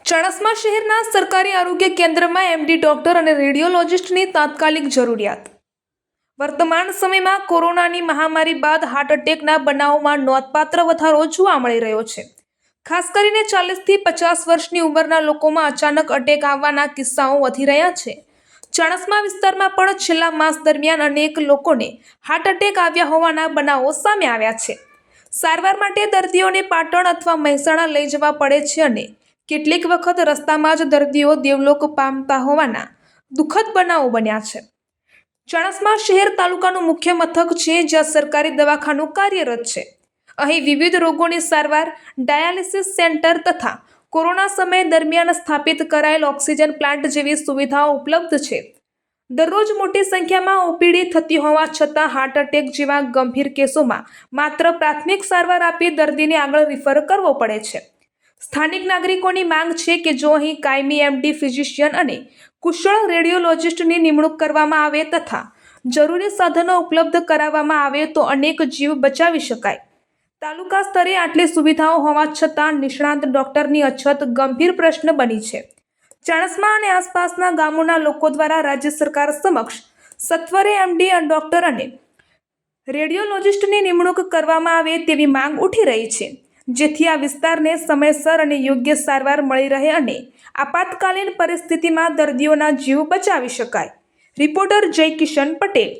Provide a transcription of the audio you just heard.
ચાણસ્મા શહેરના સરકારી આરોગ્ય કેન્દ્રમાં એમડી ડોક્ટર અને રેડિયોલોજિસ્ટની તાત્કાલિક જરૂરિયાત. વર્તમાન સમયમાં કોરોનાની મહામારી બાદ હાર્ટ એટેકના બનાવોમાં નોંધપાત્ર વધારો જોવા મળી રહ્યો છે. ખાસ કરીને 40 થી 50 વર્ષની ઉંમરના લોકોમાં અચાનક અટેક આવવાના કિસ્સાઓ વધી રહ્યા છે. ચાણસ્મા વિસ્તારમાં પણ છેલ્લા માસ દરમિયાન અનેક લોકોને હાર્ટ એટેક આવ્યા હોવાના બનાવો સામે આવ્યા છે. સારવાર માટે દર્દીઓને પાટણ અથવા મહેસાણા લઈ જવા પડે છે અને કેટલીક વખત રસ્તામાં જ દર્દીઓ દેવલોક પામતા હોવાના દુઃખદ બનાવો બન્યા છે. ચાણસ્મા શહેર તાલુકાનું મુખ્ય મથક છે, જ્યાં સરકારી દવાખાનું કાર્યરત છે. અહીં વિવિધ રોગોની સારવાર, ડાયાલિસિસ સેન્ટર તથા કોરોના સમય દરમિયાન સ્થાપિત કરાયેલ ઓક્સિજન પ્લાન્ટ જેવી સુવિધાઓ ઉપલબ્ધ છે. દરરોજ મોટી સંખ્યામાં ઓપીડી થતી હોવા છતાં હાર્ટ એટેક જેવા ગંભીર કેસોમાં માત્ર પ્રાથમિક સારવાર આપી દર્દીને આગળ રિફર કરવો પડે છે. સ્થાનિક નાગરિકોની માંગ છે કે જો અહીં કાયમી એમડી ફિઝિશિયન અને કુશળ રેડિયોલોજિસ્ટની નિમણૂક કરવામાં આવે તથા જરૂરી સાધનો ઉપલબ્ધ કરાવવામાં આવે તો અનેક જીવ બચાવી શકાય. તાલુકા સ્તરે આટલી સુવિધાઓ હોવા છતાં નિષ્ણાત ડોક્ટરની અછત ગંભીર પ્રશ્ન બની છે. ચાણસ્મા અને આસપાસના ગામોના લોકો દ્વારા રાજ્ય સરકાર સમક્ષ સત્વરે એમડી ડોક્ટર અને રેડિયોલોજિસ્ટની નિમણૂક કરવામાં આવે તેવી માંગ ઉઠી રહી છે, જેથી આ વિસ્તારને સમયસર અને યોગ્ય સારવાર મળી રહે અને આપાતકાલીન પરિસ્થિતિમાં દર્દીઓના જીવ બચાવી શકાય. રિપોર્ટર જય કિશન પટેલ.